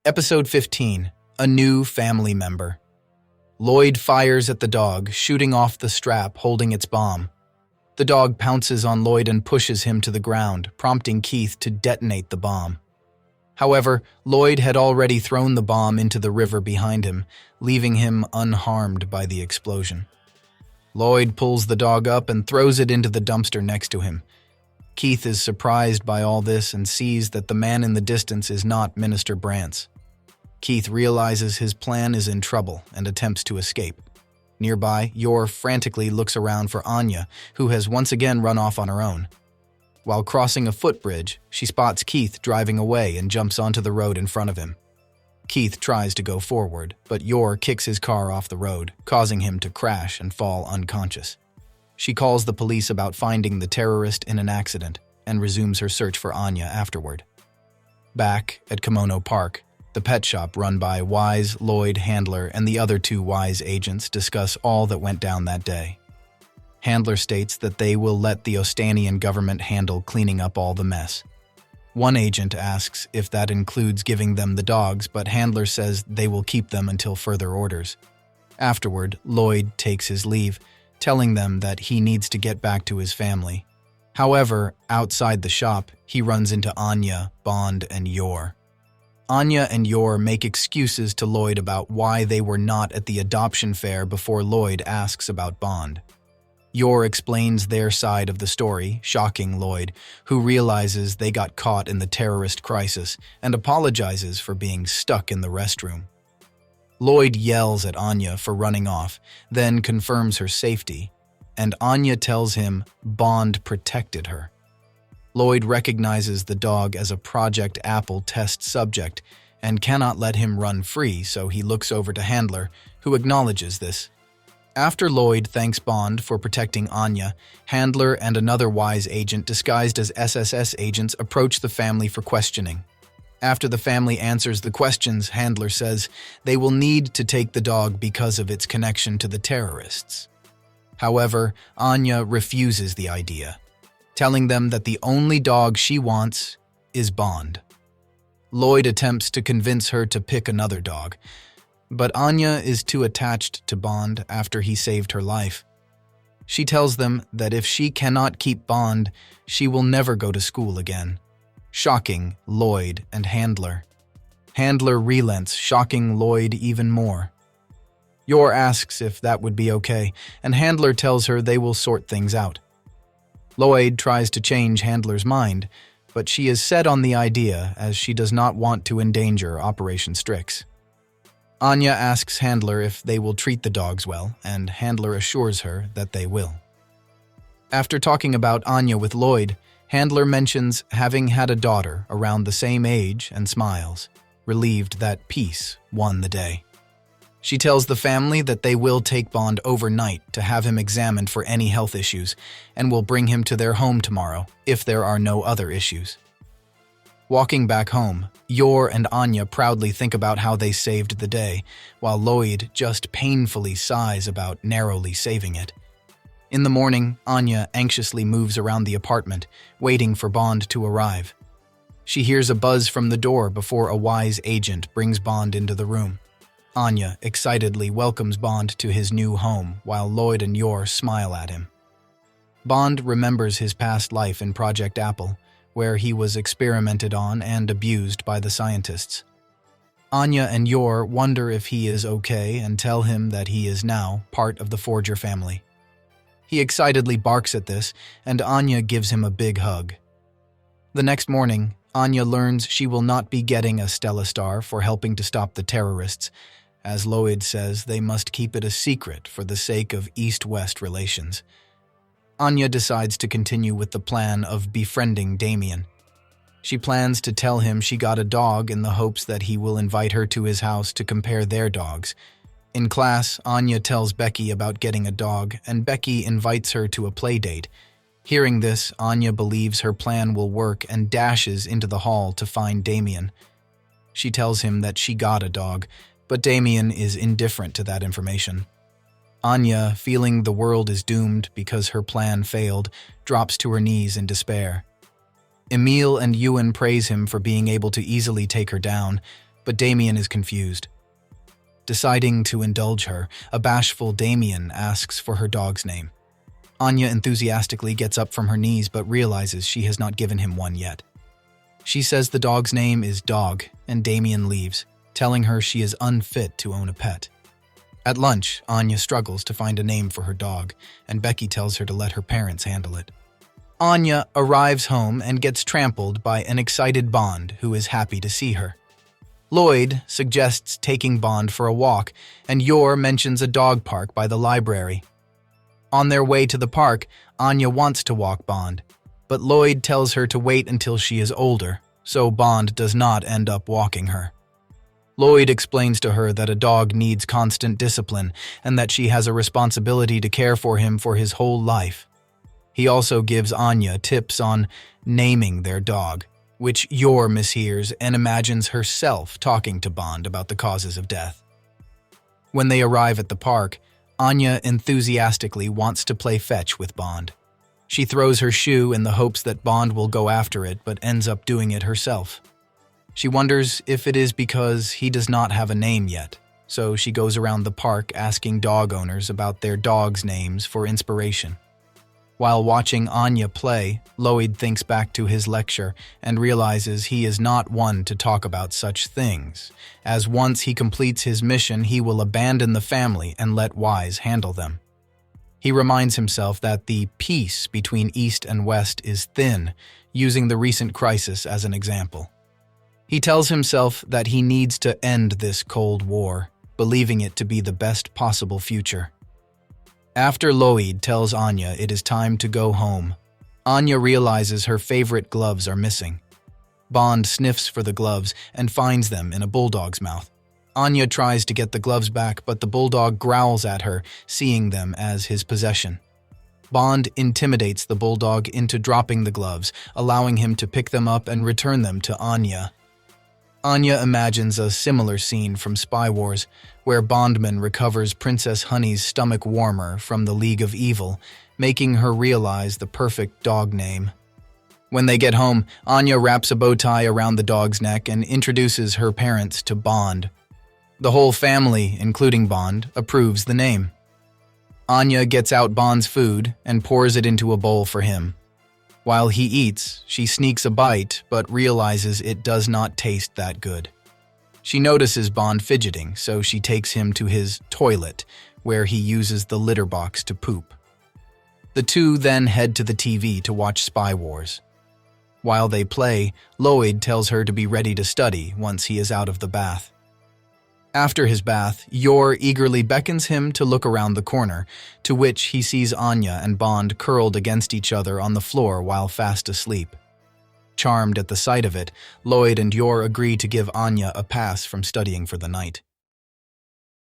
Episode 15. A New Family Member. Lloyd fires at the dog, shooting off the strap holding its bomb. The dog pounces on Lloyd and pushes him to the ground, prompting Keith to detonate the bomb. However, Lloyd had already thrown the bomb into the river behind him, leaving him unharmed by the explosion. Lloyd pulls the dog up and throws it into the dumpster next to him. Keith is surprised by all this and sees that the man in the distance is not Minister Brantz. Keith realizes his plan is in trouble and attempts to escape. Nearby, Yor frantically looks around for Anya, who has once again run off on her own. While crossing a footbridge, she spots Keith driving away and jumps onto the road in front of him. Keith tries to go forward, but Yor kicks his car off the road, causing him to crash and fall unconscious. She calls the police about finding the terrorist in an accident and resumes her search for Anya afterward. Back at Kimono Park, the pet shop run by Wise, Lloyd, Handler, and the other two Wise agents discuss all that went down that day. Handler states that they will let the Ostanian government handle cleaning up all the mess. One agent asks if that includes giving them the dogs, but Handler says they will keep them until further orders. Afterward, Lloyd takes his leave, telling them that he needs to get back to his family. However, outside the shop, he runs into Anya, Bond, and Yor. Anya and Yor make excuses to Lloyd about why they were not at the adoption fair before Lloyd asks about Bond. Yor explains their side of the story, shocking Lloyd, who realizes they got caught in the terrorist crisis and apologizes for being stuck in the restroom. Lloyd yells at Anya for running off, then confirms her safety, and Anya tells him Bond protected her. Lloyd recognizes the dog as a Project Apple test subject and cannot let him run free, so he looks over to Handler, who acknowledges this. After Lloyd thanks Bond for protecting Anya, Handler and another Wise agent disguised as SSS agents approach the family for questioning. After the family answers the questions, Handler says they will need to take the dog because of its connection to the terrorists. However, Anya refuses the idea, telling them that the only dog she wants is Bond. Lloyd attempts to convince her to pick another dog, but Anya is too attached to Bond after he saved her life. She tells them that if she cannot keep Bond, she will never go to school again, shocking Lloyd and Handler. Handler relents, shocking Lloyd even more. Yor asks if that would be okay, and Handler tells her they will sort things out. Lloyd tries to change Handler's mind, but she is set on the idea as she does not want to endanger Operation Strix. Anya asks Handler if they will treat the dogs well, and Handler assures her that they will. After talking about Anya with Lloyd, Handler mentions having had a daughter around the same age and smiles, relieved that peace won the day. She tells the family that they will take Bond overnight to have him examined for any health issues and will bring him to their home tomorrow if there are no other issues. Walking back home, Yor and Anya proudly think about how they saved the day, while Lloyd just painfully sighs about narrowly saving it. In the morning, Anya anxiously moves around the apartment, waiting for Bond to arrive. She hears a buzz from the door before a Wise agent brings Bond into the room. Anya excitedly welcomes Bond to his new home, while Lloyd and Yor smile at him. Bond remembers his past life in Project Apple, where he was experimented on and abused by the scientists. Anya and Yor wonder if he is okay and tell him that he is now part of the Forger family. He excitedly barks at this, and Anya gives him a big hug. The next morning, Anya learns she will not be getting a Stella Star for helping to stop the terrorists, as Lloyd says they must keep it a secret for the sake of East-West relations. Anya decides to continue with the plan of befriending Damien. She plans to tell him she got a dog in the hopes that he will invite her to his house to compare their dogs. In class, Anya tells Becky about getting a dog, and Becky invites her to a play date. Hearing this, Anya believes her plan will work and dashes into the hall to find Damien. She tells him that she got a dog, but Damien is indifferent to that information. Anya, feeling the world is doomed because her plan failed, drops to her knees in despair. Emil and Ewan praise him for being able to easily take her down, but Damien is confused. Deciding to indulge her, a bashful Damien asks for her dog's name. Anya enthusiastically gets up from her knees but realizes she has not given him one yet. She says the dog's name is Dog, and Damien leaves, telling her she is unfit to own a pet. At lunch, Anya struggles to find a name for her dog, and Becky tells her to let her parents handle it. Anya arrives home and gets trampled by an excited Bond who is happy to see her. Lloyd suggests taking Bond for a walk, and Yor mentions a dog park by the library. On their way to the park, Anya wants to walk Bond, but Lloyd tells her to wait until she is older, so Bond does not end up walking her. Lloyd explains to her that a dog needs constant discipline and that she has a responsibility to care for him for his whole life. He also gives Anya tips on naming their dog, which Yor mishears and imagines herself talking to Bond about the causes of death. When they arrive at the park, Anya enthusiastically wants to play fetch with Bond. She throws her shoe in the hopes that Bond will go after it, but ends up doing it herself. She wonders if it is because he does not have a name yet, so she goes around the park asking dog owners about their dogs' names for inspiration. While watching Anya play, Lloyd thinks back to his lecture and realizes he is not one to talk about such things, as once he completes his mission he will abandon the family and let Wise handle them. He reminds himself that the peace between East and West is thin, using the recent crisis as an example. He tells himself that he needs to end this Cold War, believing it to be the best possible future. After Lloyd tells Anya it is time to go home, Anya realizes her favorite gloves are missing. Bond sniffs for the gloves and finds them in a bulldog's mouth. Anya tries to get the gloves back, but the bulldog growls at her, seeing them as his possession. Bond intimidates the bulldog into dropping the gloves, allowing him to pick them up and return them to Anya. Anya imagines a similar scene from Spy Wars, where Bondman recovers Princess Honey's stomach warmer from the League of Evil, making her realize the perfect dog name. When they get home, Anya wraps a bow tie around the dog's neck and introduces her parents to Bond. The whole family, including Bond, approves the name. Anya gets out Bond's food and pours it into a bowl for him. While he eats, she sneaks a bite but realizes it does not taste that good. She notices Bond fidgeting, so she takes him to his toilet, where he uses the litter box to poop. The two then head to the TV to watch Spy Wars. While they play, Lloyd tells her to be ready to study once he is out of the bath. After his bath, Yor eagerly beckons him to look around the corner, to which he sees Anya and Bond curled against each other on the floor while fast asleep. Charmed at the sight of it, Lloyd and Yor agree to give Anya a pass from studying for the night.